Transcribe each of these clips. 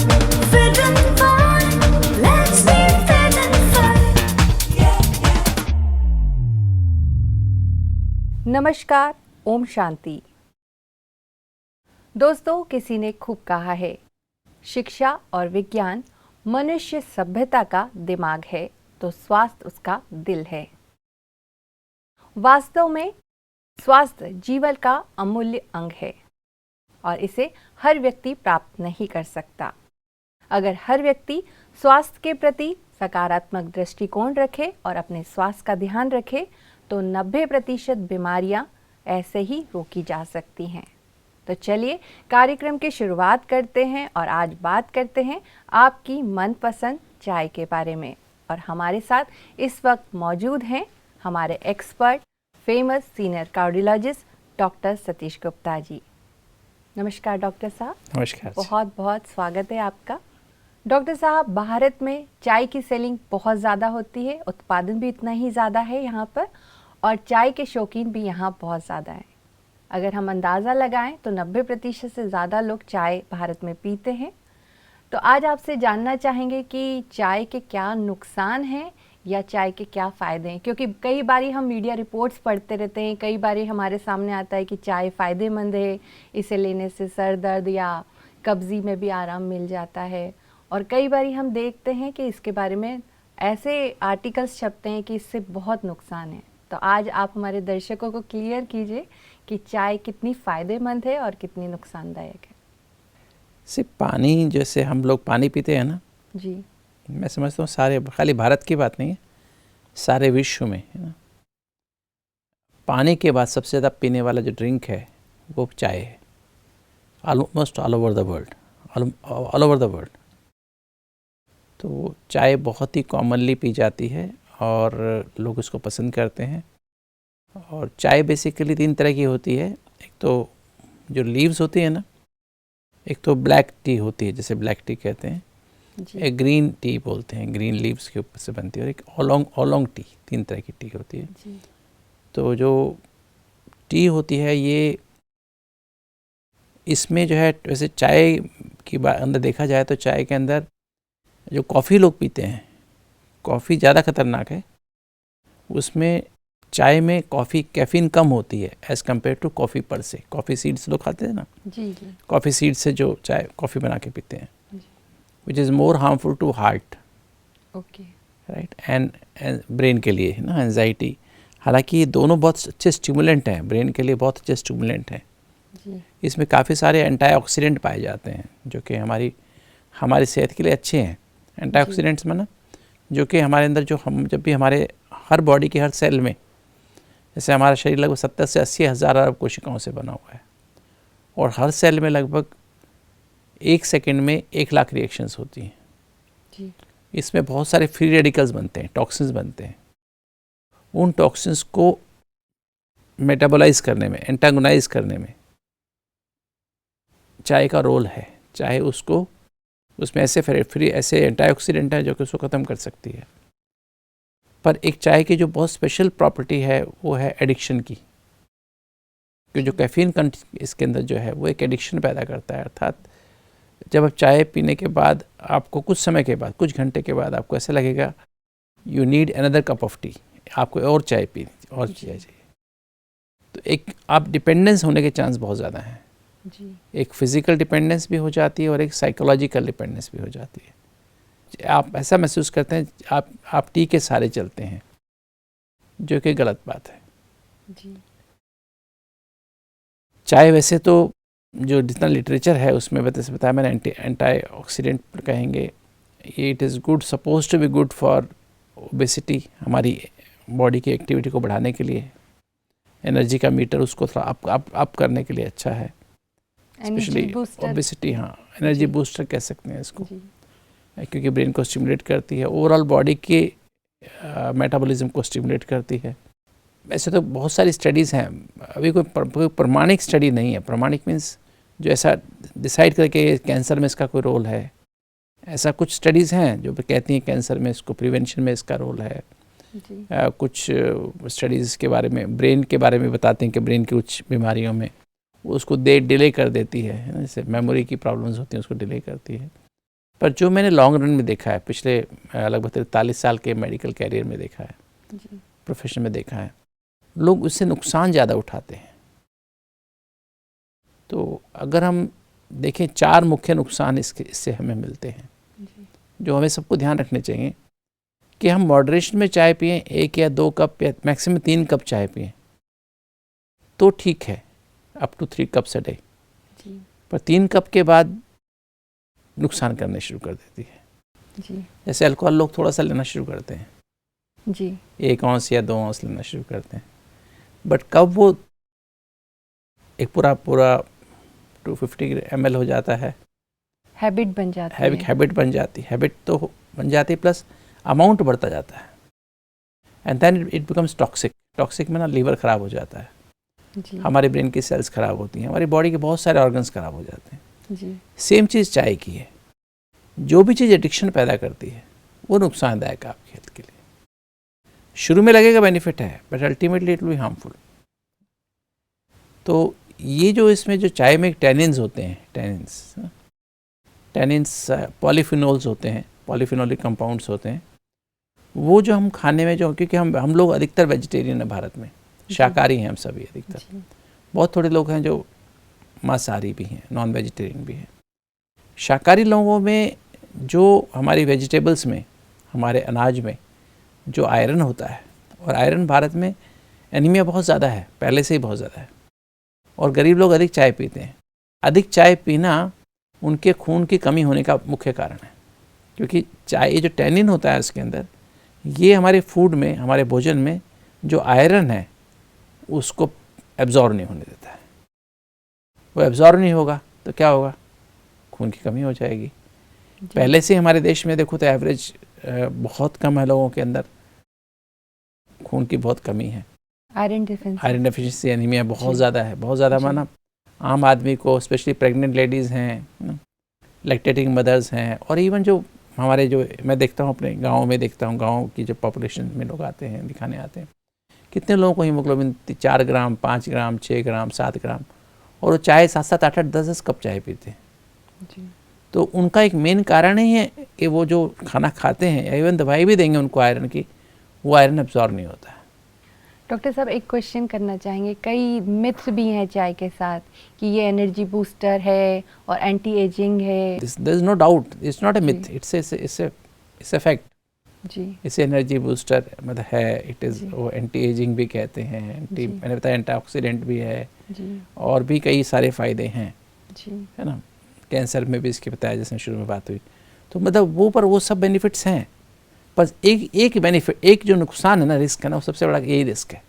Fit and fine, let's be fit and fine. नमस्कार, ओम शांति। दोस्तों, किसी ने खूब कहा है, शिक्षा और विज्ञान मनुष्य सभ्यता का दिमाग है तो स्वास्थ्य उसका दिल है। वास्तव में स्वास्थ्य जीवन का अमूल्य अंग है और इसे हर व्यक्ति प्राप्त नहीं कर सकता। अगर हर व्यक्ति स्वास्थ्य के प्रति सकारात्मक दृष्टिकोण रखे और अपने स्वास्थ्य का ध्यान रखे तो 90% बीमारियां ऐसे ही रोकी जा सकती हैं। तो चलिए कार्यक्रम की शुरुआत करते हैं और आज बात करते हैं आपकी मनपसंद चाय के बारे में। और हमारे साथ इस वक्त मौजूद हैं हमारे expert famous senior cardiologist doctor Satish Gupta ji. नमस्कार डॉक्टर साहब। नमस्कार। बहुत बहुत स्वागत है आपका। डॉक्टर साहब, भारत में चाय की सेलिंग बहुत ज़्यादा होती है, उत्पादन भी इतना ही ज़्यादा है यहाँ पर और चाय के शौकीन भी यहाँ बहुत ज़्यादा हैं। अगर हम अंदाज़ा लगाएं तो 90% से ज़्यादा लोग चाय भारत में पीते हैं। तो आज आपसे जानना चाहेंगे कि चाय के क्या नुकसान हैं या चाय के क्या फ़ायदे हैं, क्योंकि कई बारी हम मीडिया रिपोर्ट्स पढ़ते रहते हैं, कई बारी हमारे सामने आता है कि चाय फ़ायदेमंद है, इसे लेने से सर दर्द या कब्ज़ी में भी आराम मिल जाता है। और कई बारी हम देखते हैं कि इसके बारे में ऐसे आर्टिकल्स छपते हैं कि इससे बहुत नुकसान है। तो आज आप हमारे दर्शकों को क्लियर कीजिए कि चाय कितनी फ़ायदेमंद है और कितनी नुकसानदायक है। सिर्फ पानी, जैसे हम लोग पानी पीते हैं ना जी, मैं समझता हूँ सारे, खाली भारत की बात नहीं है, सारे विश्व में है ना, पानी के बाद सबसे ज़्यादा पीने वाला जो ड्रिंक है वो चाय है। Almost all over the world, all over the world. तो चाय बहुत ही कॉमनली पी जाती है और लोग इसको पसंद करते हैं। और चाय बेसिकली 3 तरह की होती है। एक तो जो लीव्स होती है ना, एक तो ब्लैक टी होती है, जैसे ब्लैक टी कहते हैं, एक ग्रीन टी बोलते हैं, ग्रीन लीव्स के ऊपर से बनती है, और एक ओलोंग टी। 3 तरह की टी होती है जी। तो जो टी होती है ये, इसमें जो है, वैसे चाय की अंदर देखा जाए तो चाय के अंदर जो कॉफ़ी लोग पीते हैं, कॉफ़ी ज़्यादा खतरनाक है। उसमें चाय में कॉफ़ी कैफीन कम होती है एज़ कम्पेयर टू कॉफ़ी पर से। कॉफ़ी सीड्स लोग खाते हैं ना, जी जी। कॉफ़ी सीड्स से जो चाय कॉफ़ी बना के पीते हैं, which is more harmful to heart, okay, right, and brain के लिए है ना, एंजाइटी। हालांकि ये दोनों बहुत अच्छे स्टिमुलेंट हैं, ब्रेन के लिए बहुत अच्छे स्टिमुलेंट हैं। जी। इसमें काफ़ी सारे एंटीऑक्सीडेंट पाए जाते हैं जो कि हमारी सेहत के लिए अच्छे हैं। एंटीऑक्सीडेंट्स में ना, जो कि हमारे अंदर, जो हम जब भी हमारे हर बॉडी के हर सेल में, जैसे हमारा शरीर लगभग 70 से 80 हज़ार अरब कोशिकाओं से बना हुआ है और हर सेल में लगभग 1 सेकंड में 1 लाख रिएक्शंस होती हैं जी। इसमें बहुत सारे फ्री रेडिकल्स बनते हैं, टॉक्सिन्स बनते हैं। उन टॉक्सिन्स को मेटाबोलाइज करने में, एंटागोनाइज करने में चाय का रोल है। चाहे उसमें ऐसे एंटीऑक्सीडेंट हैं जो कि उसको ख़त्म कर सकती है। पर एक चाय की जो बहुत स्पेशल प्रॉपर्टी है वो है एडिक्शन की, कि जो कैफीन इसके अंदर जो है वो एक एडिक्शन पैदा करता है। अर्थात जब आप चाय पीने के बाद, आपको कुछ समय के बाद, कुछ घंटे के बाद आपको ऐसा लगेगा you need another cup of T, आपको और चाय पीनी और चाय चाहिए। तो एक आप डिपेंडेंस होने के चांस बहुत ज़्यादा हैं जी। एक फिज़िकल डिपेंडेंस भी हो जाती है और एक साइकोलॉजिकल डिपेंडेंस भी हो जाती है। आप ऐसा महसूस करते हैं आप टी के सहारे चलते हैं, जो कि गलत बात है। जी। चाय वैसे तो जो जितना लिटरेचर है उसमें बताया मैंने, एंटीऑक्सीडेंट कहेंगे। ये it is good, suppose to be good for obesity, हमारी बॉडी की एक्टिविटी को बढ़ाने के लिए, एनर्जी का मीटर उसको थोड़ा अप करने के लिए अच्छा है, स्पेशली ओबेसिटी। हाँ, एनर्जी बूस्टर कह सकते हैं इसको, क्योंकि ब्रेन को स्टिमुलेट करती है, ओवरऑल बॉडी के मेटाबॉलिज्म को स्टिमुलेट करती है। वैसे तो बहुत सारी स्टडीज़ हैं, अभी कोई प्रमाणिक स्टडी नहीं है। प्रमाणिक मीन्स जो ऐसा डिसाइड करके कैंसर में इसका कोई रोल है, ऐसा कुछ स्टडीज़ हैं जो कहती हैं कैंसर में इसको प्रिवेंशन में इसका रोल है। कुछ स्टडीज़ के बारे में, ब्रेन के बारे में बताते हैं कि ब्रेन की कुछ बीमारियों में वो उसको डिले कर देती है, जैसे मेमोरी की प्रॉब्लम्स होती हैं उसको डिले करती है। पर जो मैंने लॉन्ग रन में देखा है, पिछले लगभग 43 साल के मेडिकल कैरियर में देखा है, प्रोफेशन में देखा है, लोग उससे नुकसान ज़्यादा उठाते हैं। तो अगर हम देखें 4 मुख्य नुकसान इससे हमें मिलते हैं, जो हमें सबको ध्यान रखने चाहिए कि हम मॉडरेशन में चाय पिएं, 1 या 2 कप या मैक्सिमम 3 कप चाय पिएं तो ठीक है, up to 3 cups a day. पर 3 कप के बाद नुकसान करने शुरू कर देती है। जी जैसे अल्कोहल लोग थोड़ा सा लेना शुरू करते हैं, जी 1 औंस या 2 औंस लेना शुरू करते हैं, बट कब वो एक पूरा 250 ml हो जाता है, हैबिट बन जाती है। हैबिट बन जाती है, हैबिट तो बन जाती है प्लस अमाउंट बढ़ता जाता है, and then it becomes toxic. Toxic में ना लीवर ख़राब हो जाता है, जी हमारे ब्रेन की सेल्स ख़राब होती हैं, हमारी बॉडी के बहुत सारे ऑर्गन्स ख़राब हो जाते हैं। जी सेम चीज़ चाय की है, जो भी चीज़ एडिक्शन पैदा करती है वो नुकसानदायक है आपकी हेल्थ के लिए। शुरू में लगेगा बेनिफिट है, but ultimately it will be harmful. तो ये जो इसमें जो चाय में टैनिन्स होते हैं, टैनिन्स पॉलीफिनोल्स होते हैं, पॉलीफिनोलिक कंपाउंड्स होते हैं, वो जो हम खाने में जो, क्योंकि हम लोग अधिकतर वेजिटेरियन है भारत में, शाकाहारी हैं हम सभी अधिकतर, बहुत थोड़े लोग हैं जो मांसाहारी भी हैं, नॉन वेजिटेरियन भी हैं। शाकाहारी लोगों में जो हमारी वेजिटेबल्स में, हमारे अनाज में जो आयरन होता है, और आयरन भारत में एनीमिया बहुत ज़्यादा है, पहले से ही बहुत ज़्यादा है, और गरीब लोग अधिक चाय पीते हैं। अधिक चाय पीना उनके खून की कमी होने का मुख्य कारण है, क्योंकि चाय, ये जो टैनिन होता है उसके अंदर, ये हमारे फूड में, हमारे भोजन में जो आयरन है उसको एब्जॉर्ब नहीं होने देता है। वो एब्जॉर्ब नहीं होगा तो क्या होगा, खून की कमी हो जाएगी। पहले से हमारे देश में देखो तो एवरेज बहुत कम है लोगों के अंदर खून की बहुत कमी है, आयरन डेफिशिएंसी, एनीमिया बहुत ज़्यादा है, बहुत ज़्यादा। माना आम आदमी को, स्पेशली प्रेग्नेंट लेडीज़ हैं, लैक्टेटिंग मदर्स हैं, और इवन जो हमारे जो मैं देखता हूँ अपने गाँव में, देखता हूँ गाँव की जो पॉपुलेशन में लोग आते हैं दिखाने आते हैं, कितने लोगों को हीमोग्लोबिन 4 ग्राम, 5 ग्राम, 6 ग्राम, 7 ग्राम, और वो चाय 7-7, 8-8, 10-10 कप चाय पीते हैं। तो उनका एक मेन कारण ही है कि वो जो खाना खाते हैं, या इवन दवाई भी देंगे उनको आयरन की, वो आयरन एब्जॉर्ब नहीं होता है। डॉक्टर साहब एक क्वेश्चन करना चाहेंगे, कई मिथ्स भी हैं चाय के साथ कि ये एनर्जी बूस्टर है और एंटी एजिंग है। There is no doubt, it's not a myth, it's a fact. जी इसे एनर्जी बूस्टर मतलब है, इट इज़, वो एंटी एजिंग भी कहते हैं, मैंने बताया एंटीऑक्सीडेंट भी है, जी और भी कई सारे फ़ायदे हैं, जी है ना। कैंसर में भी इसके बताया, जैसे शुरू में बात हुई, तो मतलब वो, पर वो सब बेनिफिट्स हैं, बस एक बेनिफिट, एक जो नुकसान है ना, रिस्क है ना, वो सबसे बड़ा यही रिस्क है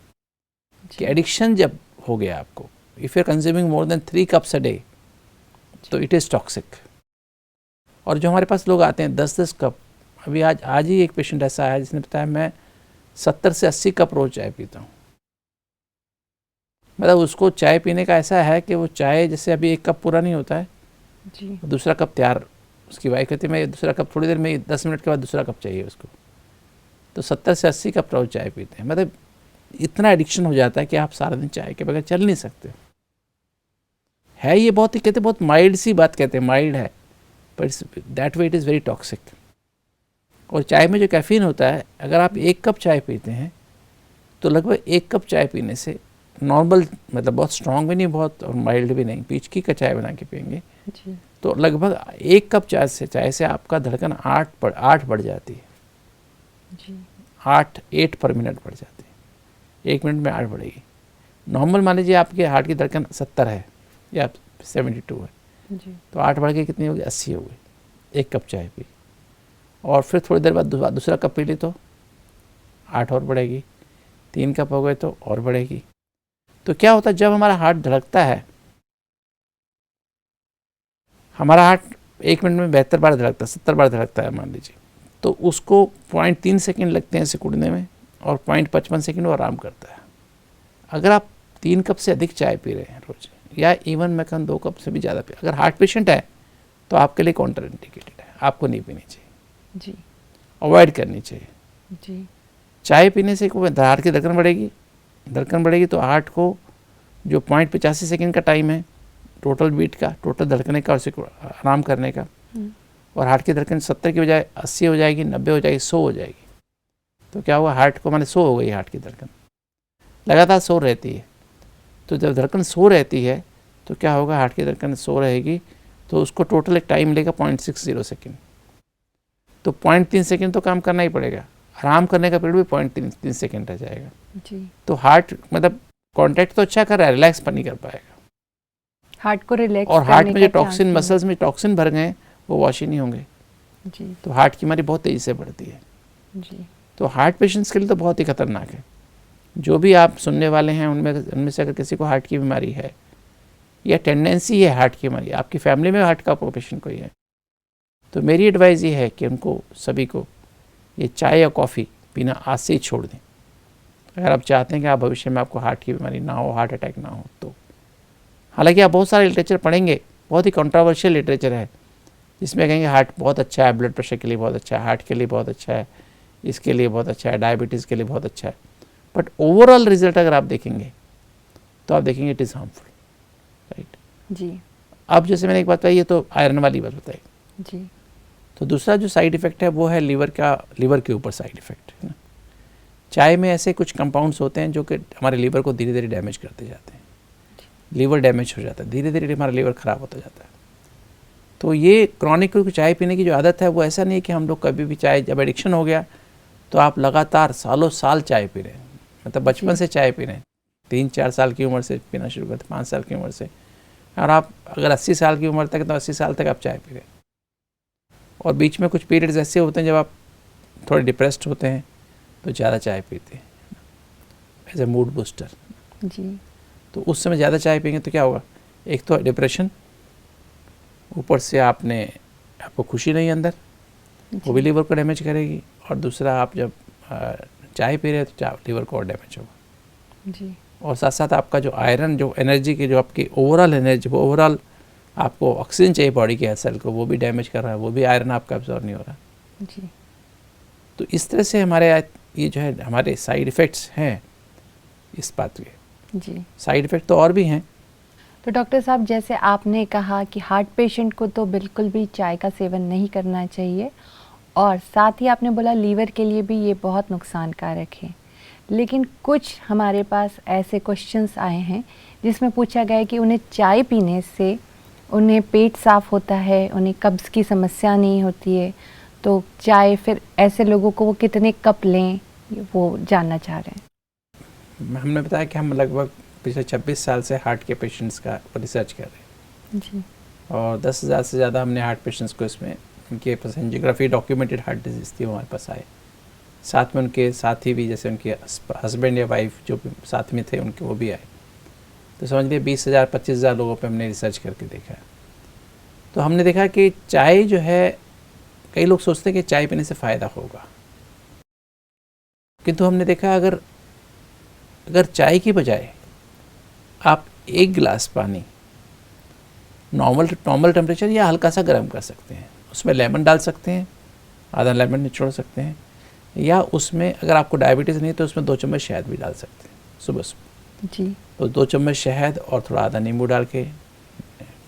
कि एडिक्शन जब हो गया आपको, if you are consuming more than 3 cups a day, तो इट इज़ टॉक्सिक। और जो हमारे पास लोग आते हैं 10-10 कप, अभी आज ही एक पेशेंट ऐसा आया जिसने बताया मैं 70 से 80 कप रोज़ चाय पीता हूँ। मतलब उसको चाय पीने का ऐसा है कि वो चाय जैसे अभी 1 कप पूरा नहीं होता है, जी दूसरा कप तैयार, उसकी वाइफ कहती है मैं दूसरा कप थोड़ी देर में, 10 मिनट के बाद दूसरा कप चाहिए उसको। तो 70 से 80 कप रोज़ चाय पीते हैं। मतलब इतना एडिक्शन हो जाता है कि आप सारा दिन चाय के बगैर चल नहीं सकते। है ये बहुत ही, कहते बहुत माइल्ड सी बात कहते हैं, माइल्ड है, but that way it is very toxic. और चाय में जो कैफ़ीन होता है, अगर आप 1 कप चाय पीते हैं तो लगभग 1 कप चाय पीने से नॉर्मल, मतलब बहुत स्ट्रॉन्ग भी नहीं, बहुत और माइल्ड भी नहीं, बीच की का चाय बना के पियेंगे जी तो लगभग 1 कप चाय से आपका धड़कन 8 बढ़ जाती है। जी 8 पर मिनट बढ़ जाती है, 1 मिनट में 8 बढ़ेगी। नॉर्मल मान लीजिए आपके हार्ट की धड़कन 70 है या 72 है, जी तो 8 बढ़ के कितनी होगी, 80 हो गई। 1 कप चाय पी, और फिर थोड़ी देर बाद दूसरा कप पी ली तो 8 और बढ़ेगी, 3 कप हो गए तो और बढ़ेगी। तो क्या होता है, जब हमारा हार्ट धड़कता है, हमारा हार्ट 1 मिनट में 72 बार धड़कता है, 70 बार धड़कता है मान लीजिए, तो उसको 0.3 सेकेंड लगते हैं सिकुड़ने में, और 0.55 सेकेंड वो आराम करता है। अगर आप 3 कप से अधिक चाय पी रहे हैं रोज, या इवन मैं कहूँ 2 कप से भी ज़्यादा पी, अगर हार्ट पेशेंट है तो आपके लिए कॉन्ट्रा इंडिकेटेड है, आपको नहीं पीनी चाहिए जी अवॉइड करनी चाहिए। जी चाय पीने से हार्ट की धड़कन बढ़ेगी तो हार्ट को जो 0.85 सेकेंड का टाइम है टोटल बीट का, टोटल धड़कने का और आराम करने का, और हार्ट की धड़कन 70 की बजाय 80 हो जाएगी, 90 हो जाएगी, 100 हो जाएगी, तो क्या होगा, हार्ट को माने 100 हो गई हार्ट की धड़कन, लगातार 100 रहती है। तो जब धड़कन 100 रहती है तो क्या होगा, हार्ट की धड़कन 100 रहेगी तो उसको टोटल एक टाइम लेगा 0.60 सेकेंड। तो 0.3 सेकेंड तो काम करना ही पड़ेगा, आराम करने का पीरियड भी 0.3 सेकेंड रह जाएगा। जी। तो हार्ट मतलब कॉन्टैक्ट तो अच्छा कर रहा है, रिलैक्स पर नहीं कर पाएगा। हार्ट को रिलैक्स और हार्ट करने में जो का टॉक्सिन, chance मसल्स में टॉक्सिन भर गए वो वॉश ही नहीं होंगे, नहीं। जी तो हार्ट की बीमारी बहुत तेज़ी से बढ़ती है। जी तो हार्ट पेशेंट्स के लिए तो बहुत ही खतरनाक है। जो भी आप सुनने वाले हैं उनमें से अगर किसी को हार्ट की बीमारी है या टेंडेंसी है हार्ट की बीमारी, आपकी फैमिली में हार्ट का पेशेंट कोई है, तो मेरी एडवाइस ये है कि उनको सभी को ये चाय या कॉफ़ी पीना आज से ही छोड़ दें। अगर आप चाहते हैं कि आप भविष्य में आपको हार्ट की बीमारी ना हो, हार्ट अटैक ना हो तो। हालांकि आप बहुत सारे लिटरेचर पढ़ेंगे, बहुत ही कंट्रोवर्शियल लिटरेचर है जिसमें कहेंगे हार्ट बहुत अच्छा है, ब्लड प्रेशर के लिए बहुत अच्छा है, हार्ट के लिए बहुत अच्छा है, इसके लिए बहुत अच्छा है, डायबिटीज़ के लिए बहुत अच्छा है, बट ओवरऑल रिजल्ट अगर आप देखेंगे तो आप देखेंगे इट इज़ हार्मफुल, राइट। जी अब जैसे मैंने एक बात बताई, ये तो आयरन वाली बात बताई। जी तो दूसरा जो साइड इफ़ेक्ट है वो है लीवर के ऊपर साइड इफ़ेक्ट है ना। चाय में ऐसे कुछ कंपाउंड्स होते हैं जो कि हमारे लीवर को धीरे धीरे डैमेज करते जाते हैं, लीवर डैमेज हो जाता है, धीरे धीरे हमारा लीवर ख़राब होता जाता है। तो ये क्रॉनिक चाय पीने की जो आदत है वो ऐसा नहीं है कि हम लोग कभी भी चाय, जब एडिक्शन हो गया तो आप लगातार सालों साल चाय पी रहे हैं, मतलब बचपन से चाय पी रहे हैं, 3-4 साल की उम्र से पीना शुरू करते, 5 साल की उम्र से, और आप अगर 80 साल की उम्र तक तो 80 साल तक आप चाय पी रहे हैं। और बीच में कुछ पीरियड्स ऐसे होते हैं जब आप थोड़े डिप्रेस्ड होते हैं तो ज़्यादा चाय पीते हैं एज ए मूड बूस्टर। जी तो उस समय ज़्यादा चाय पिएंगे तो क्या होगा, एक तो डिप्रेशन, ऊपर से आपको खुशी नहीं अंदर, वो भी लीवर को डैमेज करेगी, और दूसरा आप जब चाय पी रहे हैं तो लीवर को और डैमेज होगा। जी और साथ साथ आपका जो आयरन, जो एनर्जी की, जो आपकी ओवरऑल एनर्जी, वो ओवरऑल आपको ऑक्सीजन चाहिए बॉडी के सेल को, वो भी डैमेज कर रहा है, वो भी आयरन आपका एब्जॉर्ब नहीं हो रहा। जी तो इस तरह से हमारे ये जो है हमारे साइड इफ़ेक्ट्स हैं इस बात के। जी साइड इफ़ेक्ट तो और भी हैं। तो डॉक्टर साहब, जैसे आपने कहा कि हार्ट पेशेंट को तो बिल्कुल भी चाय का सेवन नहीं करना चाहिए, और साथ ही आपने बोला लीवर के लिए भी ये बहुत नुकसानकारक है, लेकिन कुछ हमारे पास ऐसे क्वेश्चंस आए हैं जिसमें पूछा गया है कि उन्हें चाय पीने से उन्हें पेट साफ होता है, उन्हें कब्ज़ की समस्या नहीं होती है, तो चाय फिर ऐसे लोगों को वो कितने कप लें, वो जानना चाह रहे हैं। हमने बताया कि हम लगभग पिछले 26 साल से हार्ट के पेशेंट्स का रिसर्च कर रहे हैं जी और 10,000 से ज़्यादा हमने हार्ट पेशेंट्स को इसमें उनके पास एंजियोग्राफी डॉक्यूमेंटेड हार्ट डिजीज़ थी वो हमारे पास आए। साथ में उनके साथी भी, जैसे उनके हस्बैंड या वाइफ जो भी साथ में थे उनके, वो भी आए। तो समझ लिए 20,000 25,000 लोगों पे हमने रिसर्च करके देखा। तो हमने देखा कि चाय जो है, कई लोग सोचते हैं कि चाय पीने से फ़ायदा होगा, किंतु हमने देखा अगर चाय की बजाय आप 1 गिलास पानी नॉर्मल टेम्परेचर या हल्का सा गर्म कर सकते हैं, उसमें लेमन डाल सकते हैं, आधा लेमन निचोड़ सकते हैं, या उसमें अगर आपको डायबिटीज़ नहीं तो उसमें 2 चम्मच शहद भी डाल सकते हैं सुबह। जी तो 2 चम्मच शहद और थोड़ा आधा नींबू डाल के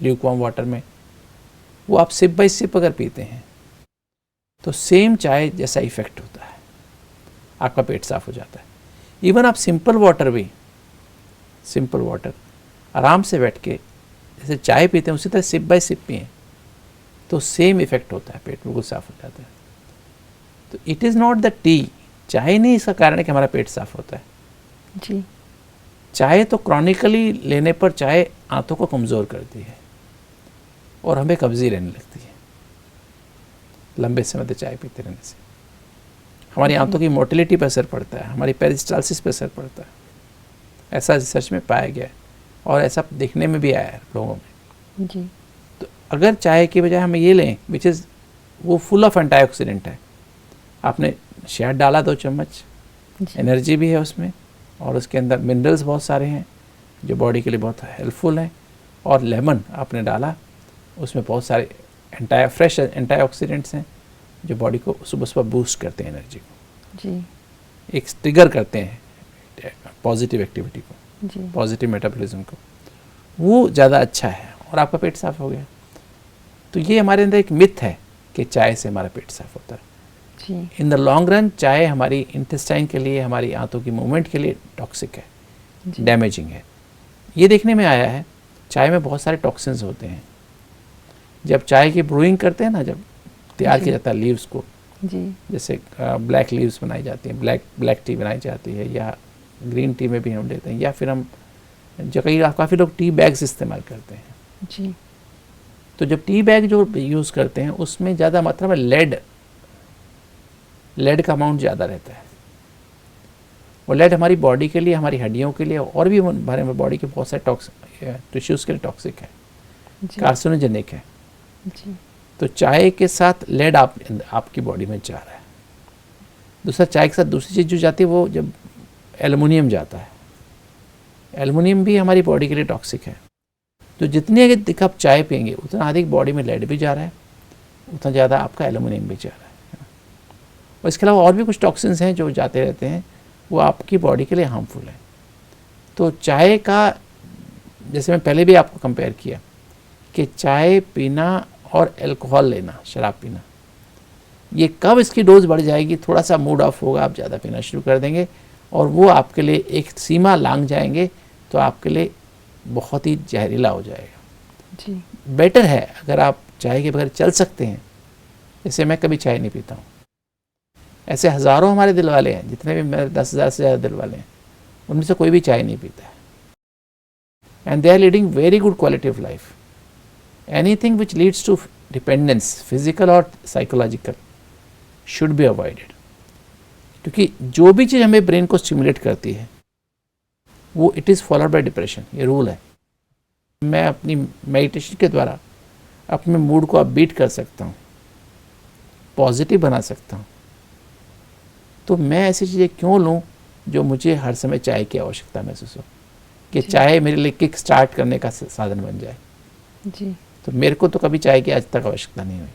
ल्यूकवार्म वाटर में, वो आप सिप बाई सिप अगर पीते हैं तो सेम चाय जैसा इफ़ेक्ट होता है, आपका पेट साफ हो जाता है। इवन आप सिंपल वाटर आराम से बैठ के जैसे चाय पीते हैं उसी तरह सिप बाई सिप पिए तो सेम इफ़ेक्ट होता है, पेट बिल्कुल साफ हो जाता है। तो it is not the T, चाय नहीं इसका कारण है कि हमारा पेट साफ होता है। जी चाय तो क्रॉनिकली लेने पर चाय आंतों को कमज़ोर करती है और हमें कब्जी रहने लगती है। लंबे समय तक चाय पीते रहने से हमारी आंतों की मोटिलिटी पर असर पड़ता है, हमारी पेरिस्टालसिस पर असर पड़ता है, ऐसा रिसर्च में पाया गया है और ऐसा देखने में भी आया है लोगों में। जी तो अगर चाय की बजाय हम ये लें, विच इज़ वो फुल ऑफ एंटीऑक्सीडेंट है, आपने शहद डाला 2 चम्मच, एनर्जी भी है उसमें, और उसके अंदर मिनरल्स बहुत सारे हैं जो बॉडी के लिए बहुत हेल्पफुल हैं, और लेमन आपने डाला, उसमें बहुत सारे फ्रेश एंटीऑक्सीडेंट्स हैं जो बॉडी को सुबह सुबह बूस्ट करते हैं, एनर्जी को जी एक ट्रिगर करते हैं पॉजिटिव एक्टिविटी को, जी पॉजिटिव मेटाबॉलिज्म को, वो ज़्यादा अच्छा है और आपका पेट साफ हो गया। तो ये हमारे अंदर एक मिथ है कि चाय से हमारा पेट साफ होता है। जी इन द लॉन्ग रन चाय हमारी इंटेस्टाइन के लिए, हमारी आंतों की मूवमेंट के लिए टॉक्सिक है, जी डैमेजिंग है। ये देखने में आया है चाय में बहुत सारे टॉक्सिन्स होते हैं। जब चाय की ब्रूइंग करते हैं ना, जब तैयार जी। किया जाता है लीव्स को, जी जैसे ब्लैक लीव्स बनाई जाती हैं, ब्लैक टी बनाई जाती है, या ग्रीन टी में भी हम लेते हैं, या फिर हम जो काफ़ी लोग टी बैग्स इस्तेमाल करते हैं। जी तो जब टी बैग जो यूज़ करते हैं उसमें ज़्यादा मात्रा में लेड का अमाउंट ज़्यादा रहता है। और लेड हमारी बॉडी के लिए, हमारी हड्डियों के लिए और भी हमारे बॉडी के बहुत सारे टिश्यूज़ के लिए टॉक्सिक है, जी कार्सिनोजेनिक है। जी तो चाय के साथ लेड आपकी बॉडी में जा रहा है। दूसरा, चाय के साथ दूसरी चीज़ जो जाती है वो जब एल्युमिनियम जाता है, एल्युमिनियम भी हमारी बॉडी के लिए टॉक्सिक है। तो जितनी अधिक आप चाय पियेंगे उतना अधिक बॉडी में लेड भी जा रहा है, उतना ज़्यादा आपका एल्युमिनियम भी जा रहा है। और इसके अलावा और भी कुछ टॉक्सिन्स हैं जो जाते रहते हैं, वो आपकी बॉडी के लिए हार्मफुल है। तो चाय का, जैसे मैं पहले भी आपको कंपेयर किया कि चाय पीना और अल्कोहल लेना, शराब पीना, ये कब इसकी डोज बढ़ जाएगी, थोड़ा सा मूड ऑफ होगा, आप ज़्यादा पीना शुरू कर देंगे और वो आपके लिए एक सीमा लांघ जाएंगे तो आपके लिए बहुत ही जहरीला हो जाएगा। जी बेटर है अगर आप चाय के बगैर चल सकते हैं, जैसे मैं कभी चाय नहीं पीता हूँ, ऐसे हज़ारों हमारे दिल वाले हैं, जितने भी मेरे 10,000 से ज़्यादा दिल वाले हैं, उनमें से कोई भी चाय नहीं पीता है। And they are leading very good quality of life. Anything which leads to dependence, physical और साइकोलॉजिकल, शुड बी अवॉइडेड। क्योंकि जो भी चीज़ हमें ब्रेन को स्टिमुलेट करती है वो it is followed by depression, ये रूल है। मैं अपनी मेडिटेशन के द्वारा अपने मूड को अपबीट कर सकता हूँ, पॉजिटिव बना सकता हूँ। तो मैं ऐसी चीज़ें क्यों लूँ जो मुझे हर समय चाय की आवश्यकता महसूस हो, कि चाय मेरे लिए किक स्टार्ट करने का साधन बन जाए। जी तो मेरे को तो कभी चाय की आज तक आवश्यकता नहीं हुई।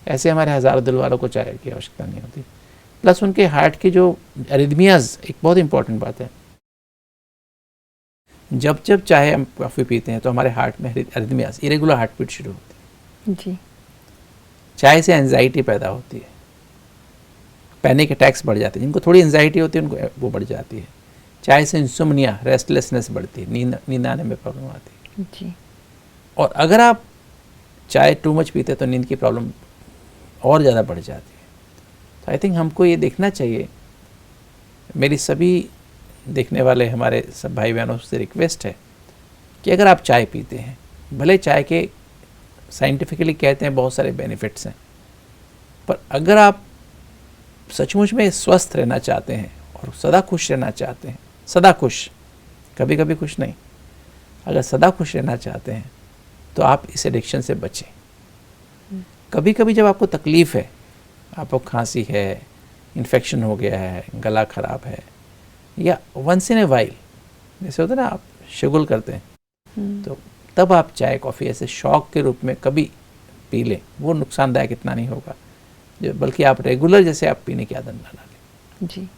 ऐसे हमारे हज़ारों दिल वालों को चाय की आवश्यकता नहीं होती। प्लस उनके हार्ट की जो एरिथमियाज, एक बहुत इंपॉर्टेंट बात है, जब जब चाय हम कॉफ़ी पीते हैं तो हमारे हार्ट में एरिथमियाज, इरेगुलर हार्ट बीट शुरू होती है। जी चाय से एंजाइटी पैदा होती है, पैनिक अटैक्स बढ़ जाते हैं, जिनको थोड़ी एंजाइटी होती है उनको वो बढ़ जाती है। चाय से इंसोम्निया, रेस्टलेसनेस बढ़ती है, नींद आने में प्रॉब्लम आती है। जी और अगर आप चाय टू मच पीते हैं तो नींद की प्रॉब्लम और ज़्यादा बढ़ जाती है। तो आई थिंक हमको ये देखना चाहिए, मेरी सभी देखने वाले हमारे सब भाई बहनों से रिक्वेस्ट है कि अगर आप चाय पीते हैं, भले चाय के साइंटिफिकली कहते हैं बहुत सारे बेनिफिट्स हैं, पर अगर आप सचमुच में स्वस्थ रहना चाहते हैं और सदा खुश रहना चाहते हैं, सदा खुश, कभी कभी खुश नहीं, अगर सदा खुश रहना चाहते हैं तो आप इस एडिक्शन से बचें। कभी कभी जब आपको तकलीफ़ है, आपको खांसी है, इन्फेक्शन हो गया है, गला ख़राब है, या वंस इन ए वाइल, जैसे होता है ना आप शुगल करते हैं, तो तब आप चाय कॉफ़ी ऐसे शौक के रूप में कभी पी लें, वो नुकसानदायक इतना नहीं होगा, जो बल्कि आप रेगुलर जैसे आप पीने की आदत ना डालें। जी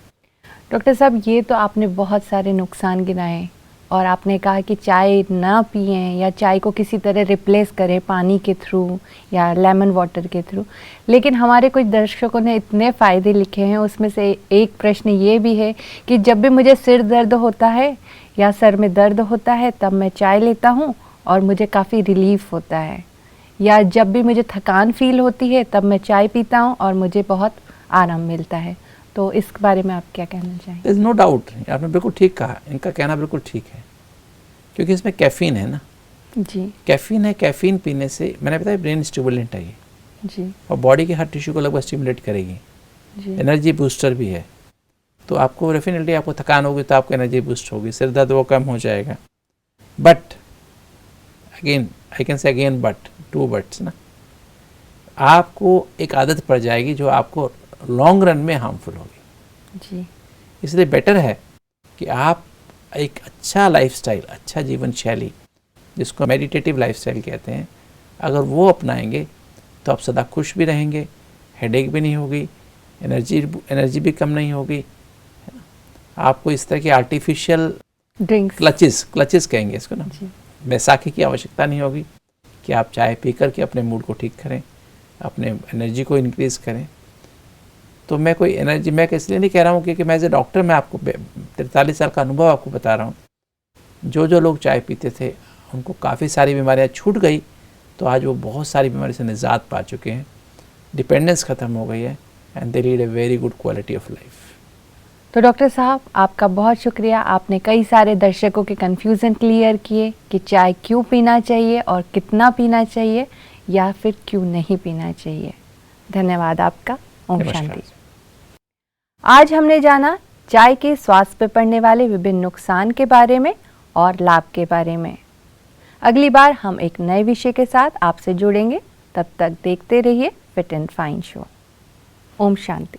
डॉक्टर साहब, ये तो आपने बहुत सारे नुकसान गिनाए और आपने कहा कि चाय ना पिएं या चाय को किसी तरह रिप्लेस करें पानी के थ्रू या लेमन वाटर के थ्रू, लेकिन हमारे कुछ दर्शकों ने इतने फ़ायदे लिखे हैं, उसमें से एक प्रश्न ये भी है कि जब भी मुझे सिर दर्द होता है या सर में दर्द होता है तब मैं चाय लेता हूँ और मुझे काफ़ी रिलीफ होता है, या जब भी मुझे थकान फील होती है तब मैं चाय पीता हूँ और मुझे बहुत आराम मिलता है। तो इस बारे में आप क्या कहना चाहेंगे? देयर इज़ नो डाउट, आपने बिल्कुल ठीक कहा, इनका कहना बिल्कुल ठीक है, क्योंकि इसमें कैफ़ीन है ना। जी कैफ़ीन है, कैफ़ीन पीने से मैंने बताया ब्रेन स्टिमुलेंट है ये, जी और बॉडी के हर टिश्यू को लगभग स्टिमुलेट करेगी, जी एनर्जी बूस्टर भी है। तो आपको डेफिनेटली आपको थकान होगी तो आपको एनर्जी बूस्ट होगी, सिर दर्द वो कम हो जाएगा। But again I can say again but, two buts ना, आपको एक आदत पड़ जाएगी जो आपको लॉन्ग रन में हार्मफुल होगी। जी इसलिए बेटर है कि आप एक अच्छा लाइफस्टाइल, अच्छा जीवन शैली, जिसको मेडिटेटिव लाइफस्टाइल कहते हैं, अगर वो अपनाएंगे तो आप सदा खुश भी रहेंगे, हेडेक भी नहीं होगी, एनर्जी भी कम नहीं होगी, है ना। आपको इस तरह की आर्टिफिशियल ड्रिंक्स क्लचेस कहेंगे इसको ना, जी बैसाखी की आवश्यकता नहीं होगी कि आप चाय पी कर के अपने मूड को ठीक करें। अपने एनर्जी को इंक्रीज़ करें। तो मैं कोई एनर्जी, मैं इसलिए नहीं कह रहा हूँ क्योंकि मैं एज ए डॉक्टर मैं आपको 43 साल का अनुभव आपको बता रहा हूँ। जो लोग चाय पीते थे उनको काफ़ी सारी बीमारियाँ छूट गई, तो आज वो बहुत सारी बीमारी से निजात पा चुके हैं, डिपेंडेंस ख़त्म हो गई है, and they lead a very good quality of life. तो डॉक्टर साहब आपका बहुत शुक्रिया, आपने कई सारे दर्शकों के कन्फ्यूज़न क्लियर किए कि चाय क्यों पीना चाहिए और कितना पीना चाहिए या फिर क्यों नहीं पीना चाहिए। धन्यवाद आपका। ओम नमस्कार। शांति। आज हमने जाना चाय के स्वास्थ्य पर पड़ने वाले विभिन्न नुकसान के बारे में और लाभ के बारे में। अगली बार हम एक नए विषय के साथ आपसे जुड़ेंगे, तब तक देखते रहिए fit and fine show. Om Shanti.